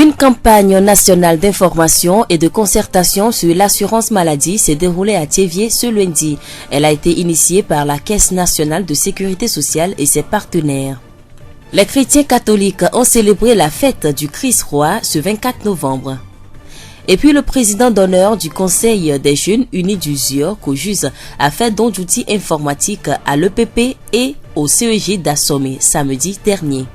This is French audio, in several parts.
Une campagne nationale d'information et de concertation sur l'assurance maladie s'est déroulée à Thiévié ce lundi. Elle a été initiée par la Caisse nationale de sécurité sociale et ses partenaires. Les chrétiens catholiques ont célébré la fête du Christ-Roi ce 24 novembre. Et puis le président d'honneur du Conseil des jeunes unis d'usure, Kojus, a fait don d'outils informatiques à l'EPP et au CEJ d'Assomé samedi dernier.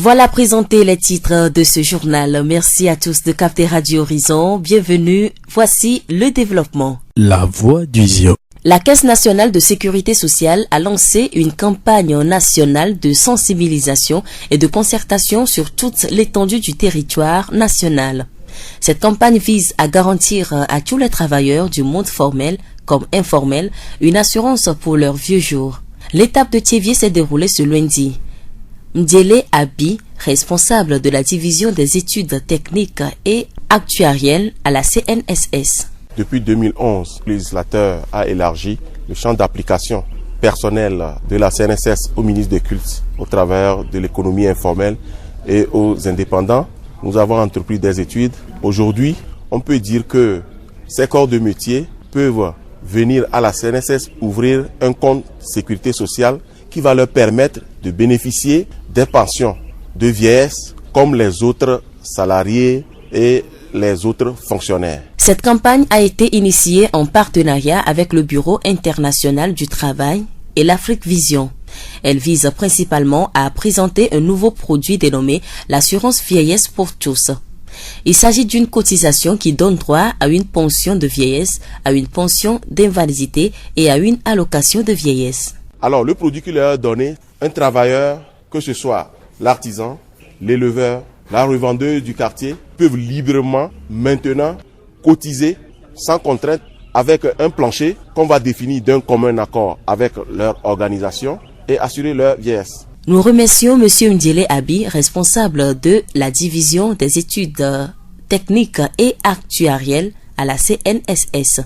Voilà présenté les titres de ce journal. Merci à tous de capter Radio Horizon. Bienvenue. Voici le développement. La voix du Zio. La Caisse nationale de sécurité sociale a lancé une campagne nationale de sensibilisation et de concertation sur toute l'étendue du territoire national. Cette campagne vise à garantir à tous les travailleurs du monde formel comme informel une assurance pour leurs vieux jours. L'étape de Thiévié s'est déroulée ce lundi. Mdiele Abi, responsable de la division des études techniques et actuarielles à la CNSS. Depuis 2011, le législateur a élargi le champ d'application personnel de la CNSS au ministre des Cultes au travers de l'économie informelle et aux indépendants. Nous avons entrepris des études. Aujourd'hui, on peut dire que ces corps de métier peuvent venir à la CNSS ouvrir un compte sécurité sociale qui va leur permettre de bénéficier des pensions de vieillesse comme les autres salariés et les autres fonctionnaires. Cette campagne a été initiée en partenariat avec le Bureau international du travail et l'Afrique Vision. Elle vise principalement à présenter un nouveau produit dénommé l'assurance vieillesse pour tous. Il s'agit d'une cotisation qui donne droit à une pension de vieillesse, à une pension d'invalidité et à une allocation de vieillesse. Alors le produit qui leur est donné, un travailleur, que ce soit l'artisan, l'éleveur, la revendeuse du quartier, peuvent librement maintenant cotiser sans contrainte avec un plancher qu'on va définir d'un commun accord avec leur organisation et assurer leur vieillesse. Nous remercions M. Mdiele Abi, responsable de la division des études techniques et actuarielles à la CNSS.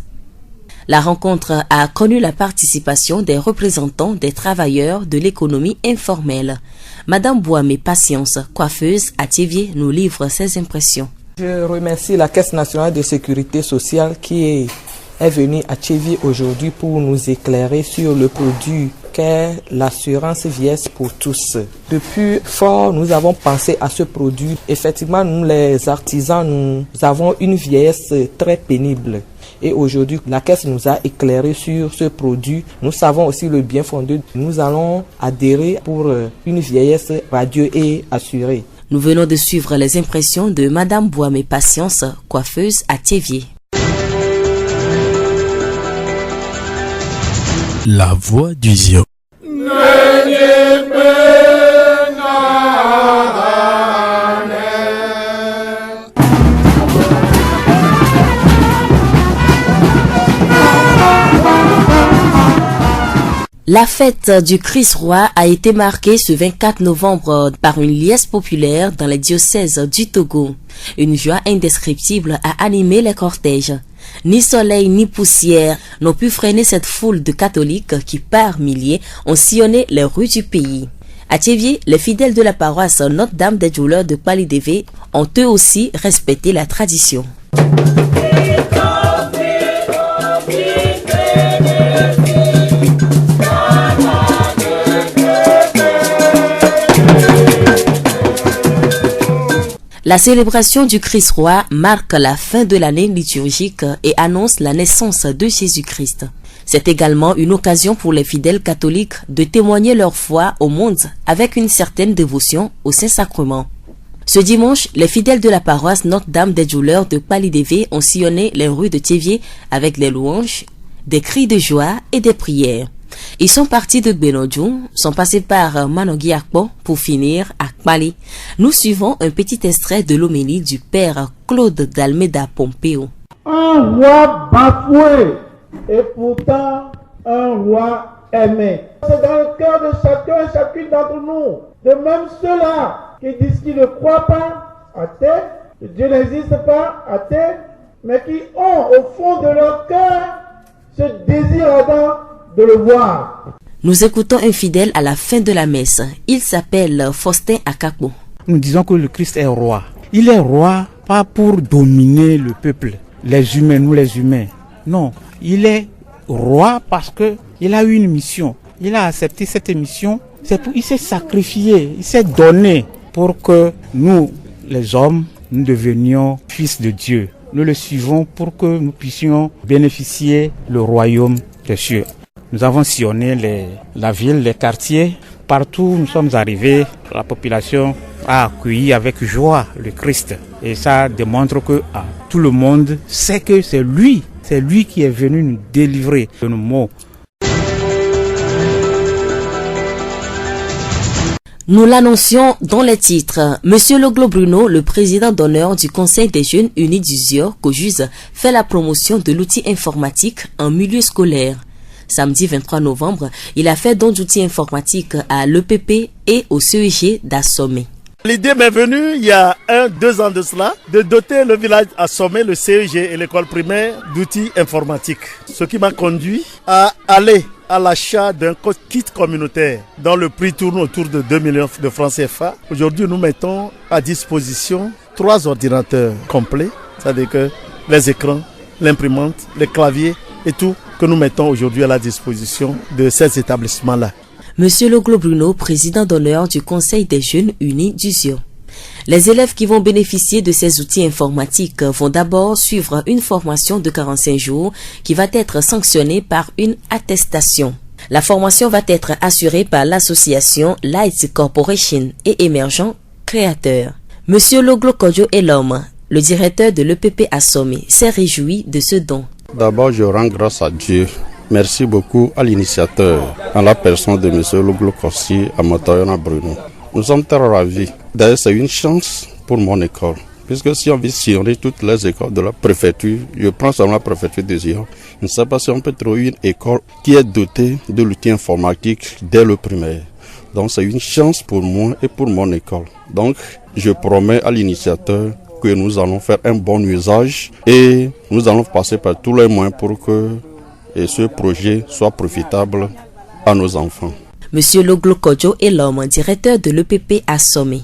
La rencontre a connu la participation des représentants des travailleurs de l'économie informelle. Madame Bouamé Patience, coiffeuse à Thiévié, nous livre ses impressions. Je remercie la Caisse nationale de sécurité sociale qui est venue à Thiévié aujourd'hui pour nous éclairer sur le produit qu'est l'assurance vieillesse pour tous. Depuis fort, nous avons pensé à ce produit. Effectivement, nous les artisans, nous avons une vieillesse très pénible. Et aujourd'hui, la Caisse nous a éclairé sur ce produit. Nous savons aussi le bien fondé. Nous allons adhérer pour une vieillesse radieuse et assurée. Nous venons de suivre les impressions de Madame Bouamé Patience, coiffeuse à Thiévié. La voix du Zio. La fête du Christ-Roi a été marquée ce 24 novembre par une liesse populaire dans les diocèses du Togo. Une joie indescriptible a animé les cortèges. Ni soleil ni poussière n'ont pu freiner cette foule de catholiques qui, par milliers, ont sillonné les rues du pays. À Thiévié, les fidèles de la paroisse Notre-Dame des Douleurs de Palidévé ont eux aussi respecté la tradition. La célébration du Christ-Roi marque la fin de l'année liturgique et annonce la naissance de Jésus-Christ. C'est également une occasion pour les fidèles catholiques de témoigner leur foi au monde avec une certaine dévotion au Saint-Sacrement. Ce dimanche, les fidèles de la paroisse Notre-Dame des Douleurs de Palidévé ont sillonné les rues de Thiévié avec des louanges, des cris de joie et des prières. Ils sont partis de Benodjou, sont passés par Manogui Akpo pour finir à Kpali. Nous suivons un petit extrait de l'homélie du père Claude d'Almeida Pompeo. Un roi bafoué et pourtant un roi aimé. C'est dans le cœur de chacun et chacune d'entre nous. De même ceux-là qui disent qu'ils ne croient pas, athées, que Dieu n'existe pas, athées, mais qui ont au fond de leur cœur ce désir ardent de le voir. Nous écoutons un fidèle à la fin de la messe. Il s'appelle Faustin Akakbo. Nous disons que le Christ est roi. Il est roi pas pour dominer le peuple, les humains, nous les humains. Non, il est roi parce que il a eu une mission. Il a accepté cette mission. Il s'est sacrifié, il s'est donné pour que nous, les hommes, nous devenions fils de Dieu. Nous le suivons pour que nous puissions bénéficier le royaume des cieux. Nous avons sillonné la ville, les quartiers. Partout où nous sommes arrivés, la population a accueilli avec joie le Christ. Et ça démontre que tout le monde sait que c'est lui qui est venu nous délivrer de nos maux. Nous l'annoncions dans les titres. Monsieur Loglo Bruno, le président d'honneur du Conseil des jeunes unis du ZIOR, COJUZ, fait la promotion de l'outil informatique en milieu scolaire. Samedi 23 novembre, il a fait don d'outils informatiques à l'EPP et au CEG d'Assomé. L'idée m'est venue il y a 2 ans de cela de doter le village Assomé, le CEG et l'école primaire d'outils informatiques. Ce qui m'a conduit à aller à l'achat d'un kit communautaire dont le prix tourne autour de 2 millions de francs CFA. Aujourd'hui, nous mettons à disposition 3 ordinateurs complets, c'est-à-dire que les écrans, l'imprimante, les claviers et tout que nous mettons aujourd'hui à la disposition de ces établissements-là. Monsieur Loglo Bruno, président d'honneur du Conseil des jeunes unis du ZIOR. Les élèves qui vont bénéficier de ces outils informatiques vont d'abord suivre une formation de 45 jours qui va être sanctionnée par une attestation. La formation va être assurée par l'association Light Corporation et Émergents Créateurs. Monsieur Loglo Kodjo Elom, le directeur de l'EPP Assomé, s'est réjoui de ce don. D'abord, je rends grâce à Dieu. Merci beaucoup à l'initiateur, à la personne de M. Loglo Kossi Amatoyona Bruno. Nous sommes très ravis. D'ailleurs, c'est une chance pour mon école. Puisque si on veut sillonner toutes les écoles de la préfecture, je prends seulement la préfecture de ZIOR, je ne sais pas si on peut trouver une école qui est dotée de l'outil informatique dès le primaire. Donc c'est une chance pour moi et pour mon école. Donc je promets à l'initiateur que nous allons faire un bon usage et nous allons passer par tous les moyens pour que ce projet soit profitable à nos enfants. Monsieur Loglo Kodjo est l'homme directeur de l'EPP Assomé.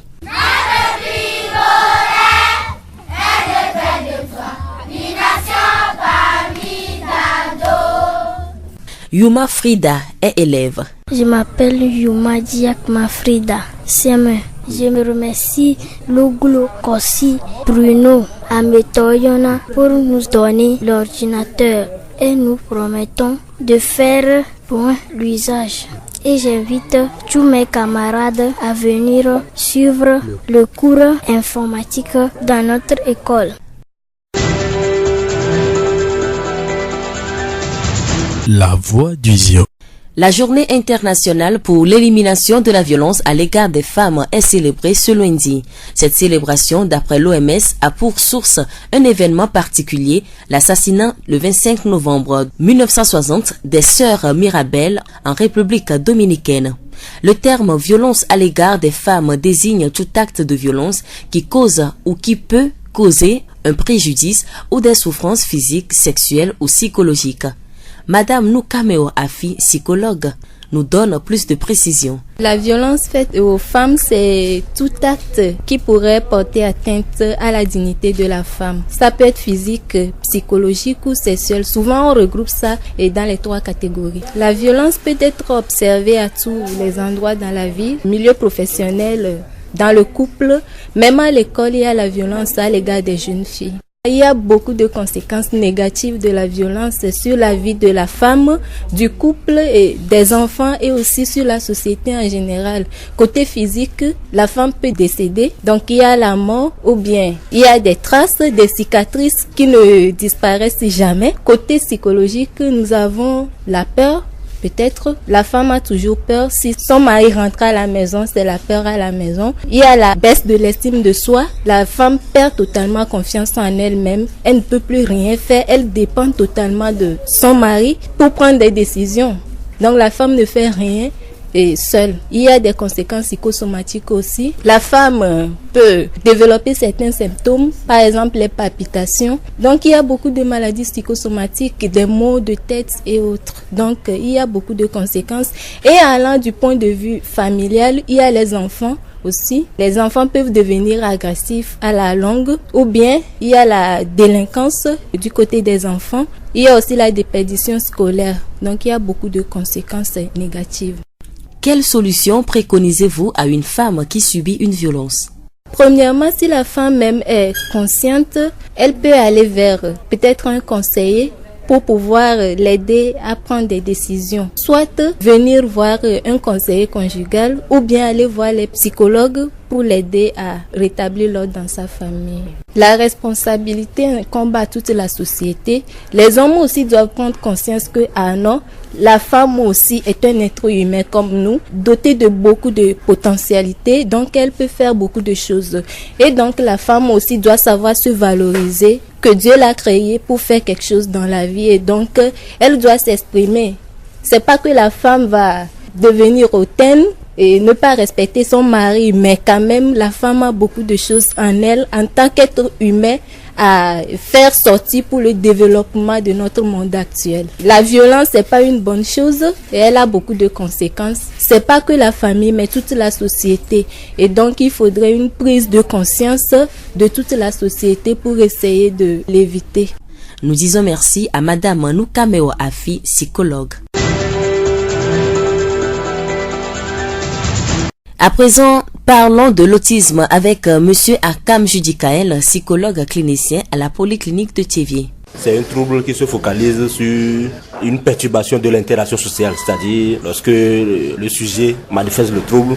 Yuma Frida est élève. Je m'appelle Yuma Diakma Frida. Je me remercie Loglo Kossi Bruno Ametoyona pour nous donner l'ordinateur et nous promettons de faire bon l'usage. Et j'invite tous mes camarades à venir suivre le cours informatique dans notre école. La voix du ZIOR. La journée internationale pour l'élimination de la violence à l'égard des femmes est célébrée ce lundi. Cette célébration, d'après l'OMS, a pour source un événement particulier, l'assassinat le 25 novembre 1960 des sœurs Mirabel en République dominicaine. Le terme violence à l'égard des femmes désigne tout acte de violence qui cause ou qui peut causer un préjudice ou des souffrances physiques, sexuelles ou psychologiques. Madame Noukameo Afi, psychologue, nous donne plus de précisions. La violence faite aux femmes, c'est tout acte qui pourrait porter atteinte à la dignité de la femme. Ça peut être physique, psychologique ou sexuel. Souvent, on regroupe ça dans les 3 catégories. La violence peut être observée à tous les endroits dans la vie, milieu professionnel, dans le couple, même à l'école, il y a la violence à l'égard des jeunes filles. Il y a beaucoup de conséquences négatives de la violence sur la vie de la femme, du couple et des enfants et aussi sur la société en général. Côté physique, la femme peut décéder, donc il y a la mort ou bien il y a des traces, des cicatrices qui ne disparaissent jamais. Côté psychologique, nous avons la peur. Peut-être la femme a toujours peur. Si son mari rentre à la maison, c'est la peur à la maison. Il y a la baisse de l'estime de soi. La femme perd totalement confiance en elle-même. Elle ne peut plus rien faire. Elle dépend totalement de son mari pour prendre des décisions. Donc la femme ne fait rien. et seule. Il y a des conséquences psychosomatiques aussi. La femme peut développer certains symptômes, par exemple les palpitations. Donc il y a beaucoup de maladies psychosomatiques, des maux de tête et autres. Donc il y a beaucoup de conséquences. Et allant du point de vue familial, il y a les enfants aussi. Les enfants peuvent devenir agressifs à la longue, ou bien il y a la délinquance du côté des enfants. Il y a aussi la déperdition scolaire. Donc il y a beaucoup de conséquences négatives. Quelle solution préconisez-vous à une femme qui subit une violence? Premièrement, si la femme même est consciente, elle peut aller vers peut-être un conseiller pour pouvoir l'aider à prendre des décisions. Soit venir voir un conseiller conjugal ou bien aller voir les psychologues pour l'aider à rétablir l'ordre dans sa famille. La responsabilité incombe à toute la société. Les hommes aussi doivent prendre conscience que, non, la femme aussi est un être humain comme nous, doté de beaucoup de potentialités, donc elle peut faire beaucoup de choses. Et donc la femme aussi doit savoir se valoriser, que Dieu l'a créée pour faire quelque chose dans la vie et donc elle doit s'exprimer. C'est pas que la femme va devenir hautaine et ne pas respecter son mari, mais quand même la femme a beaucoup de choses en elle en tant qu'être humain à faire sortir pour le développement de notre monde actuel. La violence n'est pas une bonne chose et elle a beaucoup de conséquences. C'est pas que la famille mais toute la société et donc il faudrait une prise de conscience de toute la société pour essayer de l'éviter. Nous disons merci à Madame Noukameo Afi, psychologue. À présent, parlons de l'autisme avec Monsieur Akam Judikael, psychologue clinicien à la polyclinique de Thiévié. C'est un trouble qui se focalise sur une perturbation de l'interaction sociale, c'est-à-dire lorsque le sujet manifeste le trouble,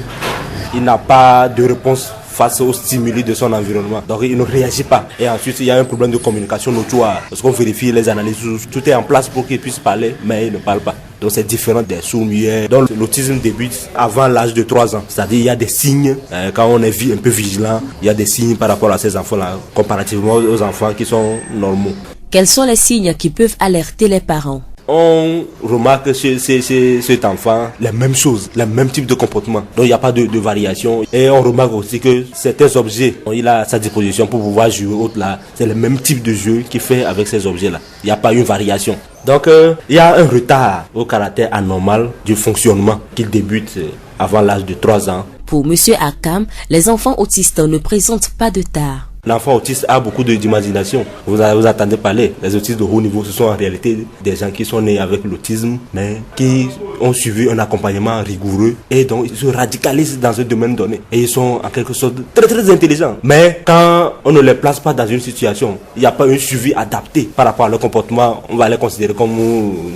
il n'a pas de réponse face aux stimuli de son environnement. Donc il ne réagit pas. Et ensuite, il y a un problème de communication notoire. Lorsqu'on vérifie les analyses, tout est en place pour qu'il puisse parler, mais il ne parle pas. Donc c'est différent des sourds-muets. Donc l'autisme débute avant l'âge de 3 ans. C'est-à-dire il y a des signes, quand on est un peu vigilant, il y a des signes par rapport à ces enfants-là, comparativement aux enfants qui sont normaux. Quels sont les signes qui peuvent alerter les parents? On remarque chez cet enfant les mêmes choses, les mêmes types de comportements. Donc il n'y a pas de variation. Et on remarque aussi que certains objets, il a à sa disposition pour pouvoir jouer autre là. C'est le même type de jeu qu'il fait avec ces objets-là. Il n'y a pas une variation. Donc il y a un retard au caractère anormal du fonctionnement qui débute avant l'âge de 3 ans. Pour Monsieur Akam, les enfants autistes ne présentent pas de tard. L'enfant autiste a beaucoup d'imagination. Vous attendez parler. Les autistes de haut niveau, ce sont en réalité des gens qui sont nés avec l'autisme, mais qui ont suivi un accompagnement rigoureux et donc ils se radicalisent dans un domaine donné. Et ils sont en quelque sorte très très intelligents. Mais quand on ne les place pas dans une situation, il n'y a pas un suivi adapté par rapport à leur comportement, on va les considérer comme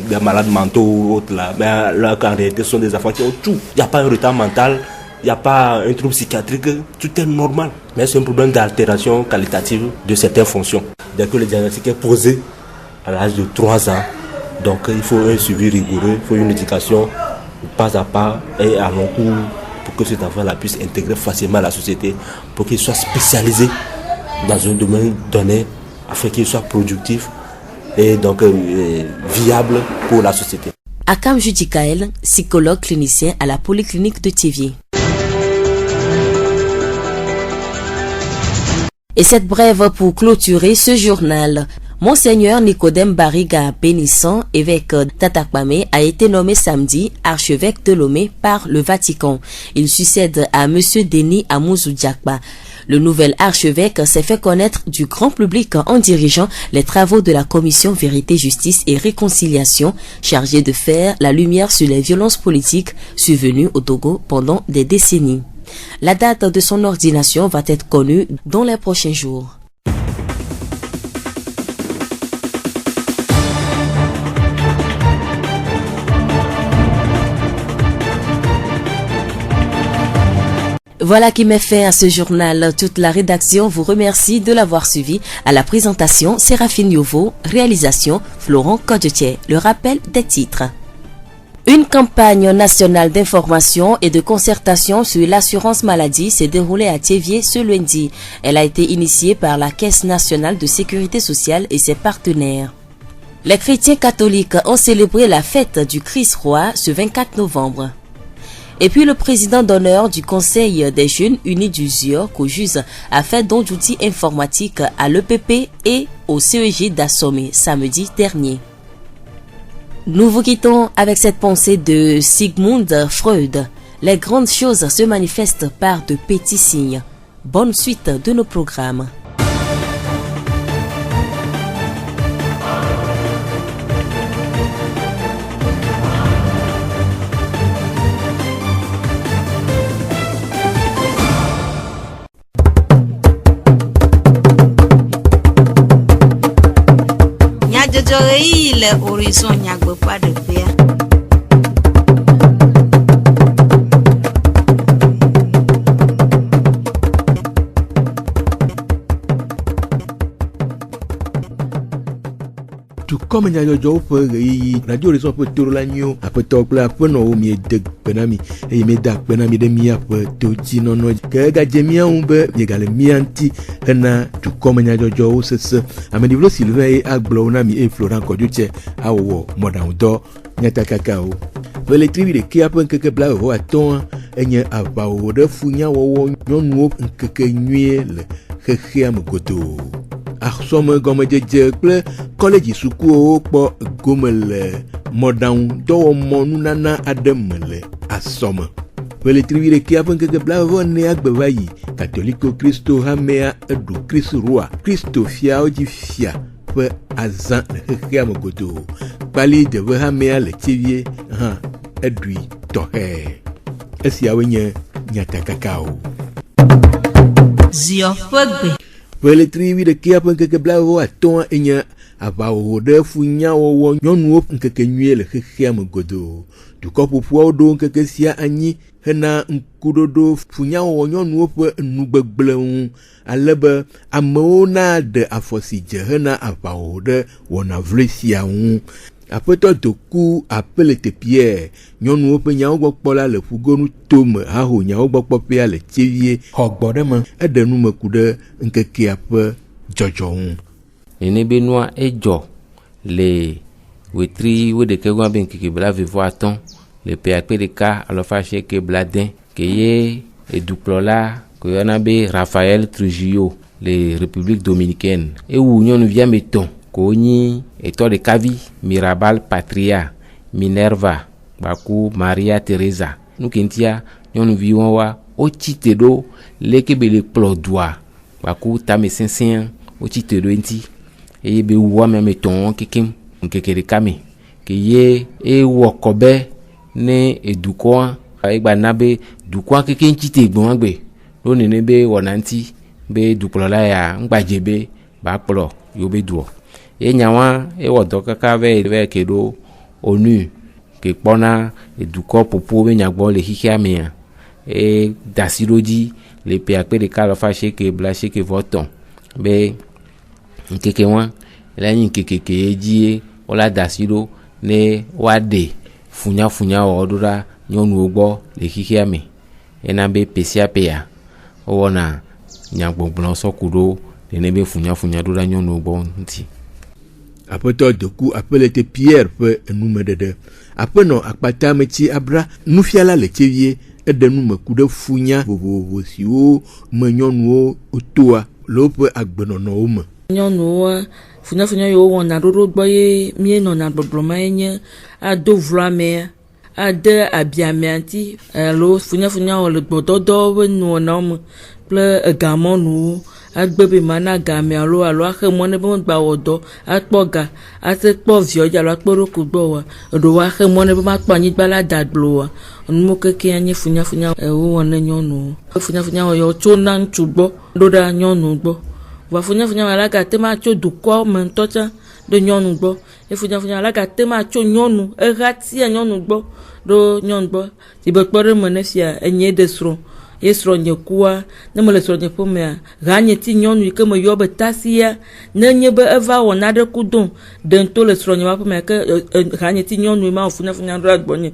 des malades mentaux ou autres là. Mais alors qu'en réalité, ce sont des enfants qui ont tout. Il n'y a pas un retard mental. Il n'y a pas un trouble psychiatrique, tout est normal. Mais c'est un problème d'altération qualitative de certaines fonctions. Dès que le diagnostic est posé à l'âge de 3 ans, donc il faut un suivi rigoureux, il faut une éducation pas à pas et à long cours pour que cet enfant-là puisse intégrer facilement la société, pour qu'il soit spécialisé dans un domaine donné, afin qu'il soit productif et donc viable pour la société. Akam Judikael, psychologue clinicien à la polyclinique de Thiévié. Et cette brève pour clôturer ce journal. Monseigneur Nicodème Bariga Bénisson, évêque d'Atakpamé, a été nommé samedi archevêque de Lomé par le Vatican. Il succède à Monsieur Denis Amouzou Diakba. Le nouvel archevêque s'est fait connaître du grand public en dirigeant les travaux de la commission Vérité, Justice et Réconciliation, chargée de faire la lumière sur les violences politiques survenues au Togo pendant des décennies. La date de son ordination va être connue dans les prochains jours. Voilà qui met fin à ce journal. Toute la rédaction vous remercie de l'avoir suivi. À la présentation, Séraphine Yovo, réalisation Florent Codetier. Le rappel des titres. Une campagne nationale d'information et de concertation sur l'assurance maladie s'est déroulée à Thiévié ce lundi. Elle a été initiée par la Caisse nationale de sécurité sociale et ses partenaires. Les chrétiens catholiques ont célébré la fête du Christ roi ce 24 novembre. Et puis le président d'honneur du Conseil des jeunes unis du ZIO, Kojus, a fait don d'outils informatiques à l'EPP et au CEG d'Assomé samedi dernier. Nous vous quittons avec cette pensée de Sigmund Freud. Les grandes choses se manifestent par de petits signes. Bonne suite de nos programmes. Le horizon nyagbe pas de paix. Tout comme nyadzɔdzɔwo ƒe ɣeyiɣi radio horizon ƒe torolanyio aƒetɔ kple aƒenɔwo miede gbe na mi eye mieda gbe na mi ɖe miaƒe todzinɔnɔ dzi ke egadze míaŋu be miegale mía ŋuti hena dukɔme nyadzɔdzɔwo sese. Ameɖivlo Sylvain ye agblɔwo na mi eye Florent Kɔdzutse awɔ mɔɖaŋudɔ nyatakakawo. Veletri ɖekea ƒe ŋkeke 25 enye aʋawɔwɔ ɖe funyawɔwɔ nyɔnuwo ŋkeke nyuie le xexea me godoo. Asɔme gɔmedzedze kple kɔledzi sukuwo kpɔ gome le mɔɖaŋu dɔwɔmɔ nunana aɖe me le asɔme. Veletri ɖekea ƒe ŋkeke 24 agbe va yi katoliko kristo hamea eɖu kristo roa kristo fiawo dzi fia ƒe azã le xexea me godoo. Kpali deve hamea le tsivie hã eɖui tɔxɛ. Esiawoe nye nyatakakawo. Zio ƒe gbe. Veletri ɖekea ƒe ŋkeke 25 enye aʋawɔwɔ ɖe funyawɔwɔ nyɔnuwo ŋkeke nyuie le xexea me godoo. Dukɔƒoƒoawo ɖo ŋkeke sia anyi hena ŋkuɖoɖo funyawɔwɔ nyɔnuwo ƒe nugbegble ŋu ale be amewo na ɖe afɔ si dze hena aʋawɔwɔ ɖe wɔna vloe sia ŋu. Aƒetɔ Doku Apelete Pierre nyɔnuwo ƒe nyawogbɔkpɔ la le ƒugonu tome haho nyawogbɔkpɔƒea le tsevie xɔ gbɔ ɖe me eɖe nume ku ɖe ŋkekea ƒe dzɔdzɔ ŋu. Nenebenua edzɔ le wetri woɖeke gɔ̃a be ŋkeke 25 le ƒe akpe ɖeka alɔfa asieke blaade ke ye edukplɔla ke yɔna be Raphaël Trujillo le République Dominicaine. Ewu nyɔnuvia me tɔn ko nyi etɔ ɖekavi Mirabal Patria Minerva baku Maria Teresa. Nukentia nyɔnuvi wa wotsite ɖo leke be le kplɔ dua baku tame sesẽ wotsite ɖo enti eye be wu me tɔn kekem ŋkeke ɖeka me ke ye ewɔ kɔbe ne edukɔa egba na be dukɔa kekem tsite gbɔn gbe ɖo nene be wɔna ŋti be dukplɔla ya ŋgbadze be ba kplɔ yo be duɔ. Ye nyawa ewɔ dɔ kaka ve ke ɖo ONU ke kpɔna edukɔ popo be nyagbɔ le xixia mea e dasi ɖo dzi le ƒe akpe ɖeka alɔfa asieke blaasieke vɔ tɔn be ŋkeke wa le nyi ŋkeke ke ye dzi wola dasi ɖo ne woaɖe funyafunya wɔwɔ ɖo ɖa nyɔnuwo gbɔ le xixia me ena be pesia pea wowɔna nyagbɔgblɔ sɔku ɖo nene be funyafunya ɖo ɖa nyɔnuwo gbɔ ŋuti. Aƒetɔ Doku Apelete Pierre ƒe enumeɖeɖe. Aƒenɔ akpata metsi abra nufiala le tsevie eɖe nume ku ɖe funya vovovo siwo me nyɔnuwo toa le woƒe agbenɔnɔwo me. Nyɔnuwo funyafunya yiwo wɔna ɖoɖo gbɔ ye míenɔna gbɔgblɔma ye nye ado vloa mea ade abiamea ŋti alo funyafunya wɔ le gbɔdɔdɔ ƒe nuwɔnawo me kple egamɔnuwo agbe be mana game alo axe mɔ ne be megba wɔ dɔ akpɔ ga ase kpɔ viɔ dzi alo akpɔ ɖoku gbɔ wa eɖewo axe mɔ ne be makpɔ anyigba la da gblɔ wa numo keke nye funyafunya wowɔ ne nyɔnuwo. Funyafunya wɔ tso na ŋutsu gbɔ ɖo ɖa nyɔnu gbɔ va funyafunya wɔ la gate ma tso dukɔa me ŋutɔ tsã ɖo nyɔnu gbɔ ye funyafunya wɔ la gate ma tso nyɔnu ehatia nyɔnu gbɔ ɖo nyɔnu gbɔ si be kpɔ ɖe me ne fia enye de srɔ̃ ye srɔ̃nye kua ne me le srɔ̃nye ƒomea hanye ti nyɔnu yi ke me yɔ be tasia ne nye be eva wɔ naɖe ku do ɖento le srɔ̃nye ma ƒomea ke hanye ti nyɔnu ma funyafunya ɖo agbɔnye.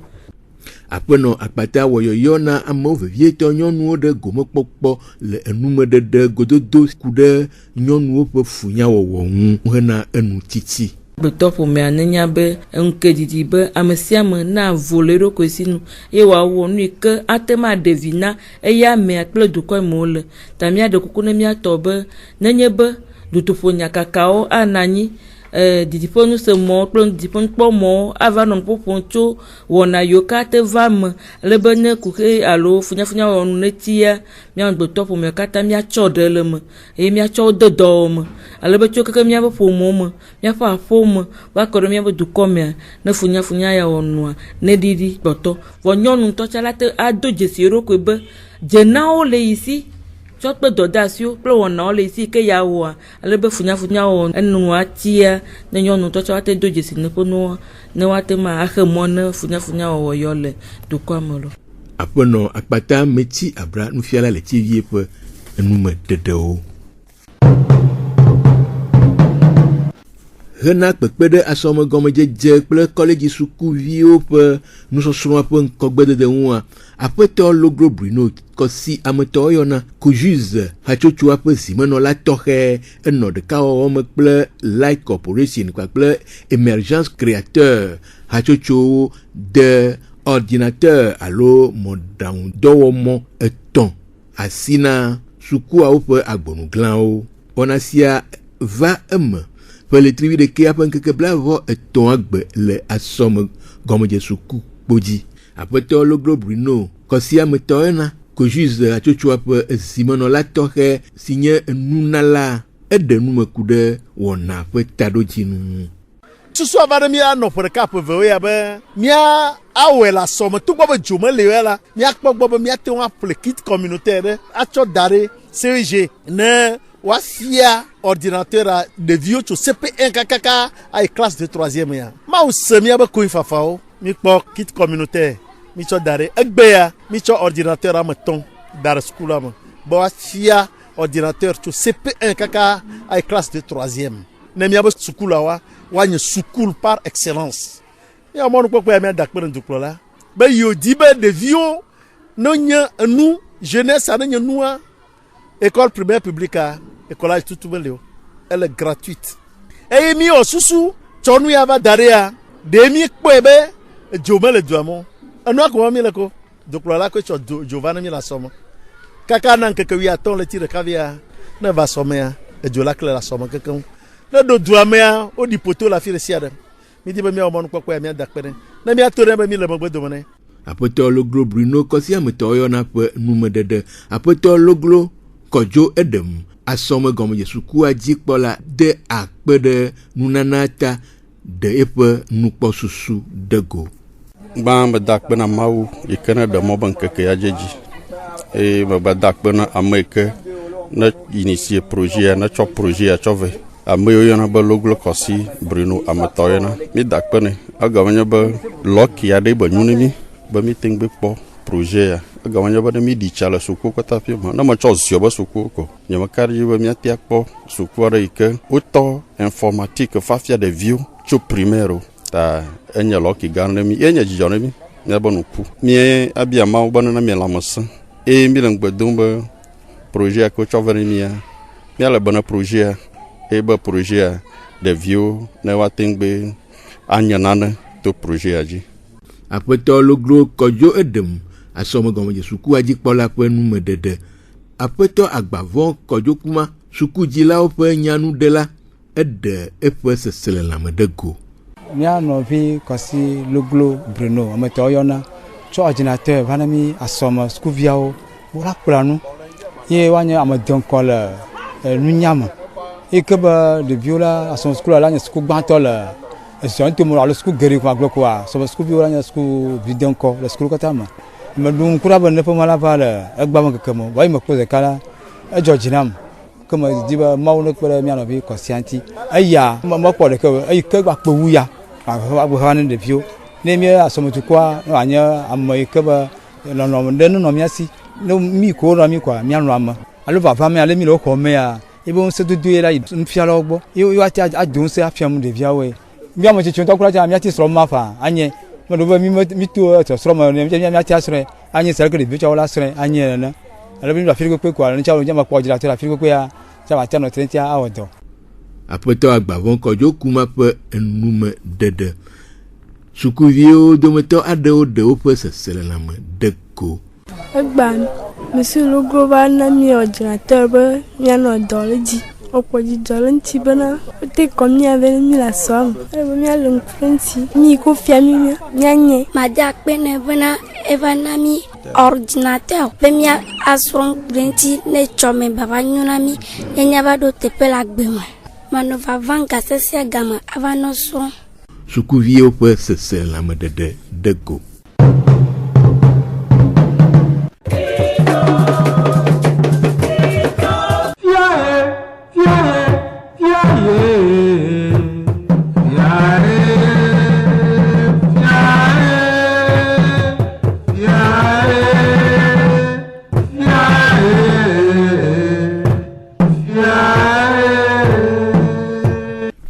Aƒenɔ akpata wɔyɔyɔ na amewo vevietɔ nyɔnuwo ɖe gomekpɔkpɔ le enumeɖeɖe gododo ku ɖe nyɔnuwo ƒe funyawɔwɔ ŋu hena enu tsitsi. Betopo me anenya be enkedidi be amesiame na volero kwesinu ye wa wonu ke atema devina eya me akple dukoi mole tamia de kokune mia tobe nenye be dutuponya kakao ananyi didiponu se mo plon dipon po mo avanon po poncho wona yokate vam lebene kuke alo funya wonu netia mia betopo me kata mia chodelem e mia chododom alebe chokeke mia po mo mia fa fom wa koro mia du komia na funya ya onua ne didi boto wonyonu to chalate ado jesiro kwebe jenao le isi chotpe dodasio plo wona le isi ke ya wa alebe funya on enu atia ne nyonu to chalate do jesi ne pono ne wate ma ahemona funya o yole du komolo apono akpata meti abra nu fiala le tivie pe enume dedeo Rena kpekpe asome gɔmedzedze kple kɔlɛdzi sukuviwo ƒe nusɔsrɔ̃ ƒe ŋkɔgbedede ŋua aƒetɔ Loglo Bruno kɔsi ametɔwo yɔna Kojuse hatsotsoa ƒe zimenɔla tɔxɛ enɔ ɖekawɔwɔ me kple Light Corporation kpakple Emergence Créateur hatsotsowo de ordinateur alo mɔɖaŋudɔwɔmɔ 3 asi na sukuawo ƒe agbɔnuglãwo. Wɔna sia va eme le trivi de ke apen keke blavo eton agbe le asome gɔmedze suku kpodzi aƒetɔ Loglo Bruno kɔsi ametɔ ena Kojuse atsotsoa ƒe zimenɔla tɔxɛ si nye nunala eɖe numeku ɖe wɔna ƒe taɖodzinu. Susu ava ɖe mía nɔƒe ɖeka ƒe ya be mía awɔe le asɔme togbɔ be dzo mele ya la mía kpɔ gbɔ be mía te ŋu aƒle kit communautaire ɖe atsɔ da ɖe CEG ne wafia ordinateur a ɖeviwo tso CP1 kakaka ayi classe de 3e ya mawu se miabe koe fafawo mi kpɔ kit communautaire mi tsɔ da ɖe egbe ya mi tsɔ ordinateur ame 3 da ɖe sukula me be wafia ordinateur tso CP1 kaka ayi classe de 3e ne miabe sukula wa nye sukul par excellence ya mɔnu kpɔkpɔ ya mia da kpe ne dukplɔla be yiwo di be ɖeviwo ne nye enu jeunesse a ne nye nua école primaire publique a école tutu belio elle est gratuite et mi o susu tsɔnu ya va da ɖe ya de mi kpɔe be dzo mele dua mo enua ko mi le ko dukplɔla ko tsɔ dzo va ne mi le asɔme kaka na ŋkeke 8 le ti ɖeka via ne va asɔme ya edzo la kle le asɔme kekeŋ ne do dua me ya o di poto la fi le sia ɖe mi di be mia mɔnu kpɔkpɔ ya mia da kpe ne mia to ne be mi le megbe dome ne. Aƒetɔ Loglo Bruno kɔsi ametɔwo yɔna ƒe numedede aƒetɔ Loglo kɔdzo edem asɔme gɔmedze sukua dzikpɔla de akpe ɖe nunana ta de eƒe nukpɔsusu de go. Gbã meda akpe na Mawu yi ke ne ɖe mɔ be ŋkeke ya dzedzi eye meda akpe na ame yi ke ne initie projet ya ne tsɔ projet ya tsɔ ve ame yiwo yɔna be Loglo kɔsi Bruno ametɔ yɔna mi da akpe ne egɔme nye be lɔki aɖe be nyu ne mi be mi teŋ gbe kpɔ projet ya egɔme nye be ne mi ɖi tsa le suku kɔta fi me ne metsɔ ziɔ be suku ko nye meka ɖi be miatia kpɔ suku aɖe yi ke wotɔ informatique fafia ɖeviwo tso primaire ta enye lɔki gã ne mi enye dzidzɔ ne mi miabe nuku mie abia Mawu be ne mi lãmesẽ eye mi le ŋgbe dom be projet ya ke wotsɔ ve ne mia miale be ne projet ya eye be projet ya ɖeviwo ne woate ŋgbe anye nane to projet ya dzi. Aƒetɔ Loglo kɔdzo edem asɔme gɔmedze sukua dzikpɔla ƒe numedede aƒetɔ agbavɔ kɔdzo kuma sukudzilawo ƒe nyanuɖela eɖe eƒe seselelãme ɖe go. Mia nɔvi kɔsi Loglo Bruno ametɔwo yɔna tsɔ ordinateur va ne mi asɔme sukuviawo wola kplɔ nu ye woanye ame deŋkɔ le nunyame yi ke be ɖeviwo la asɔme sukula la nye suku gbãtɔ le esɔntomo alo suku geɖe ko agblɔ koa sɔbe sukuviwo la nye sukuvi deŋkɔ le sukulu kɔta me meɖu ŋku ɖa be ne ƒe mɔ la va le egba me keke me wɔyi me kpɔ ɖeka la edzɔ dzi nam ke me di be Mawu ne kpe ɖe mia nɔvi kɔsia ŋuti eya mekpɔ ɖeke o eyi ke gba kpe wu ya agbe ne ɖeviwo ne mi asɔmetukua ne wòanye ame yi ke be nɔnɔ ɖe ne nɔ mia si ne mi ko nɔ mi koa mia nɔ ame alo vava me ale mi le wo xɔ me ya ebe ŋusẽdodo ye la yi nufialawo gbɔ ye woate ado ŋusẽ afiam ɖeviawoe mi ame tsitsiwo tɔ kura miati srɔ̃ ma fa anye meɖo be mi to srɔ̃ me ne miati asrɔ̃e anye sɛ ke ɖeviwo tsa wo la srɔ̃e anye nene ale be mi afi kpekpe koa ne tsa wo dze me kpɔ dzra to afi kpekpe ya tsa va tia nɔ tre tia awɔ dɔ. Apetɔ agbavɔ kɔdzo kuma ƒe enume ɖeɖe. Sukuviwo dometɔ aɖewo ɖe woƒe seselelãme ɖe ko. Egba Monsieur Loglo va na mi ordinateur be mianɔ dɔ le dzi. Okpɔ dzidzɔ le ŋuti bena wote kɔ miave mi le asɔ me. Ebe miale ŋku ɖe ŋuti. Mi ko fia mi mianye. Made akpe ne bena eva na mi ordinateur be mia asɔ ŋku ɖe ŋuti ne tsɔ me baba nyo na mi. Ne nya va ɖo teƒe le agbe me. Manɔ vava gase sia game ava nɔ srɔ̃. Sukuviwo ƒe seselãmeɖeɖe ɖe go.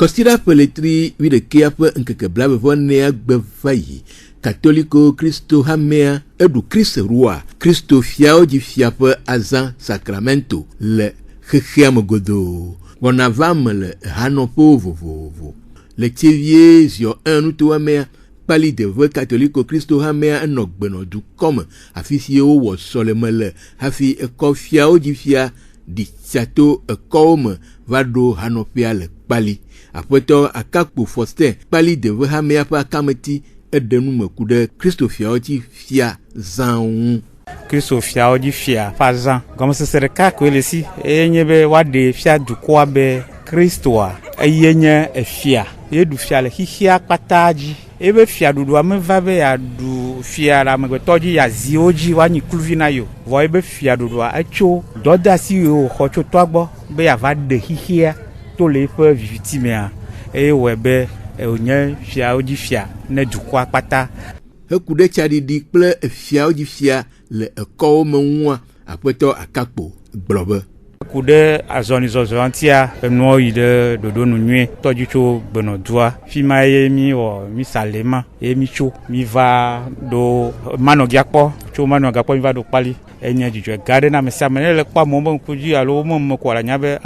Kɔsira peletri wiɖekea ƒe ŋkeke blaeve-vɔ-nea gbe va yi. Katoliko Kristo hamea eɖu Kristo roa Kristo fiawo dzi fia ƒe azã Sacramento le xexea me godoo. Wɔna va me le hanɔƒewo vovovo. Le tsevie ziɔ 1 nutoamea kpali deve Katoliko Kristo hamea enɔ gbenɔ dukɔme afi si wowɔ sɔleme le hafi ekɔ fiawo dzi fia ɖi siato ekɔwo me va ɖo hanɔƒea le kpali. Aƒetɔ Akakpo Faustin kpali deve hamea ƒe akameti eɖe nume ku ɖe Kristo fiawo dzi fia zãwo ŋu. Kristo fiawo dzi fia ƒe azã. Gɔmesese ɖeka koe le si eye nye be woaɖe fia dukɔa be Kristoa eye nye efia. Yeɖu fia le xixia kpata dzi. Ebe fiaɖuɖua meva be yeaɖu fia le amegbetɔ dzi yeaziwo dzi woanyi kluvi na yo. Vɔ ebe fiaɖuɖua etso dɔdeasi yiwo wòxɔ tso toa gbɔ be yeava ɖe xixia to le eƒe viviti mea eye wɔe be wònye fiawo dzi fia ne dukɔa kpata. Heku ɖe tsaɖiɖi kple fiawo dzi fia le ekɔwo me ŋua, Aƒetɔ Akakpo gblɔ be. Ku ɖe azɔlizɔzɔ ŋutia enuwo yi ɖe ɖoɖonu nyuie tɔdzi tso gbenɔdua fi ma ye mi wɔ mi salema ye mi tso mi va ɖo manɔgia kpɔ tso manɔgia kpɔ mi va ɖo kpali enye dzidzɔ gã ɖe na ame sia ame ne le kpɔ amewo be ŋku dzi alo wo ko la nya be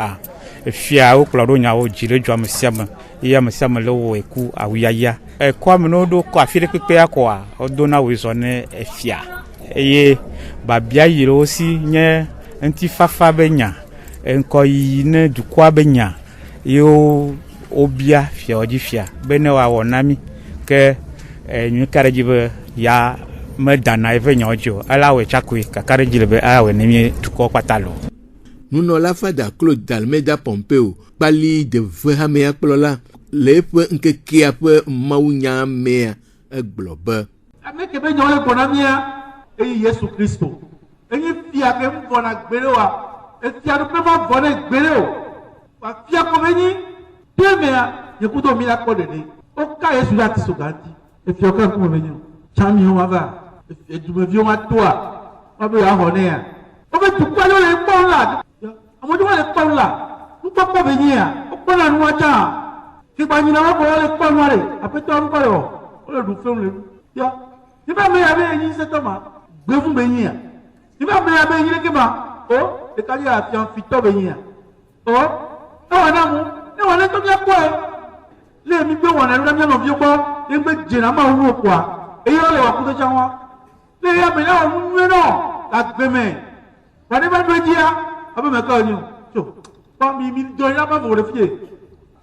fia wo kplɔ ɖo nyawo dzi ɖe dzo ame sia ame eye ame sia ame le wɔ eku awuyaya ekɔ ame no ɖo kɔ afi ɖe kpekpea kɔa wodo na wo zɔ ne efia eye babia yi le wo si nye ŋutifafa be nya ŋkɔ yi ne dukɔa be nya yewo wobia fiawo dzi fia be ne wòawɔ na mi ke nyui ka ɖe dzi be ya medana eƒe nyawo dzi o ela wɔe tsakoe kaka ɖe dzi le be awɔe ne mi dukɔ kpata lo. Nunɔla Fada Claude Almeida Pompeo kpali deve hamea kplɔla le eƒe ŋkekea ƒe mawunya mea egblɔ be. Ame ke be nyawo le gbɔna mia eye Yesu Kristo enye fia ke ŋvɔna gbe ɖe wa. Efia ɖo ƒe vɔ ne gbele o. Wafia kɔme nyi. Demea yekudo mi la kpɔ ɖeɖe. Woka Yesu ɖe ati soga ŋuti. Efia wo ke ŋkume me nyi o. Tsamiwo ma va. Edumeviwo ma toa. Wobe yewoaxɔ nɛ ya. Wobe dukɔ aɖewo le kpɔm la. Ame aɖewo le kpɔm la. Nukpɔkpɔ be nyi ya. Wokpɔna nua tsã. Kegba nyina wo le kpɔ nua ɖe. Aƒetɔ nukpɔ le wɔ. Wole ɖu fem le nu. Ya. Yiba ame ya be enyi setɔ ma. Gbevu be nyi ya. Yiba ame ya be enyi ɖeke ma. O. Le kadi a fian fitɔ be nyia. O, ewa na mu, ewa na to mia kɔe. Le mi gbe wɔna ɖe mia nɔviwo gbɔ, ye gbe dzena ma wu koa. Eye le wa kudo tsa wa. Le ya me na wo nu nɔ, la gbe me. Wa ne ba do dzia, abe me ka nyo. So, pa mi do ya ba vo le fie.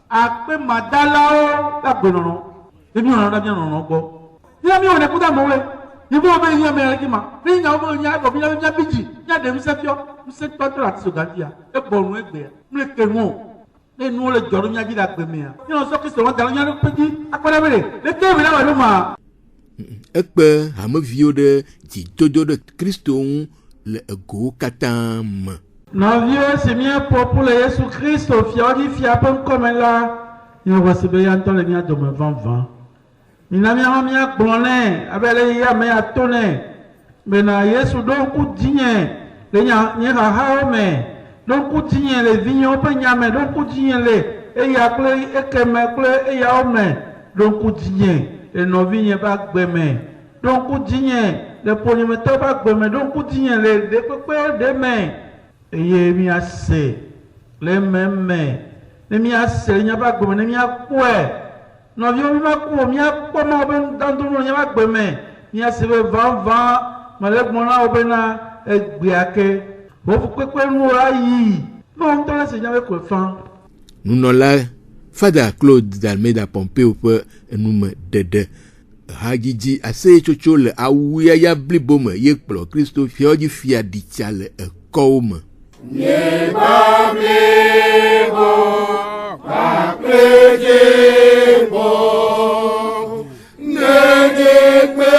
Akpe madalawo la gbe nono. Le mi ona da mia nono gbɔ. Ya mi ona kuda mo we. Ye bo be nya me ki ma. Ne nya bo nya bo nya biji, nya de mi se fio. Você pode tratar isso gandia é bom não é bem não que não nem não le joro minha vida com minha não só que se vão dar minha no pedi agora vem le que vem lá numa ekpe hamevio de dzidodo de Kristo le ego katam non vieux c'est mien pour le Jésus Christ fiori fiapon comme là il va se bien entendre le mien de me vent ina mia blonné abele ya me atone bena Yesu donc coup digne le nya ha me donc coutinye le vignon pe nyame donc coutinye le e ya kle e keme kle e ya ome donc coutinye le novinye ba gbeme donc coutinye le ponimeto ba gbeme donc coutinye le de pepe de me e ye mi ase le meme ne mia se nya ba gbe ne mia kwe no vi o ma ko mia ko ma ben dan do nya ba gbe me mia se be van ma le mo na o be na egbe ake o fu pe nu ayi no to la se nya be ko fan Nunola Fada Claude d'Almeida Pompeo pe nume dede hagiji ase chocho le awuya ya blibome ye kplo Christo fioji fia di chale ekome Ye bablebo bablebo nedekbe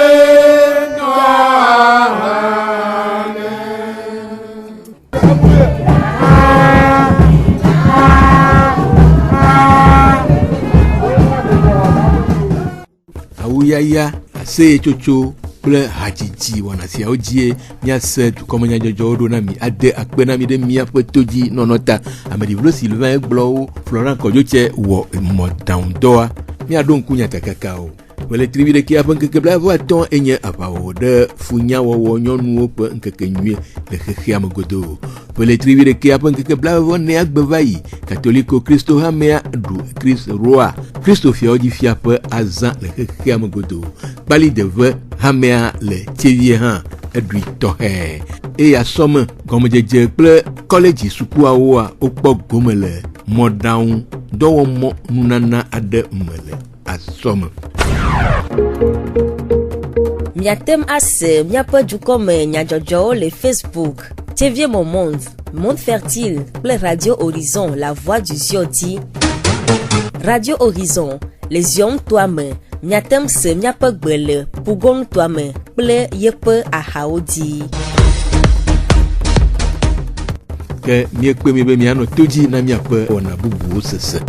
awuyaya ase chocho kple hadzidzi wɔnasi awo dzie miase dukɔmenya dzɔdzɔwo ɖo na mi ade akpe na mi ɖe miaƒe todzi nɔnɔ ta ameɖivlo Sylvain gblɔwo Florent Kɔdzotse wɔ mɔɖaŋudɔa miaɖo ŋku nyatakakawo Weletri ɖekea ƒe ŋkeke blaeve-atɔ̃ enye aʋawɔwɔ ɖe funyawɔwɔ nyɔnuwo ƒe ŋkekenyuie le xexea me godoo. Weletri ɖekea ƒe ŋkeke blaeve-nea gbe va yi katoliko Kristo hamea ɖu Chris Roa Kristo fiawodzifia ƒe azã le xexea me godoo. Kpali deve hamea le tsevie hã eɖui tɔxɛ eye asɔme gɔmedzedze kple kɔledzi sukuawoa wokpɔ gome le mɔɖaŋu dɔwɔmɔ nunana aɖe me le asɔme. Miatem ase miaƒe dukɔme nyadzɔdzɔwo le Facebook, TV Mon Monde, Monde Fertile kple Radio Horizon, La Voix du Zion di. Radio Horizon, le Zion toa me, miatem se miaƒe gbe le Pugon toa me kple yeƒe ahawo di. Ke miekpe mi be mianɔ todzi na miaƒe wɔna bubuwo sese.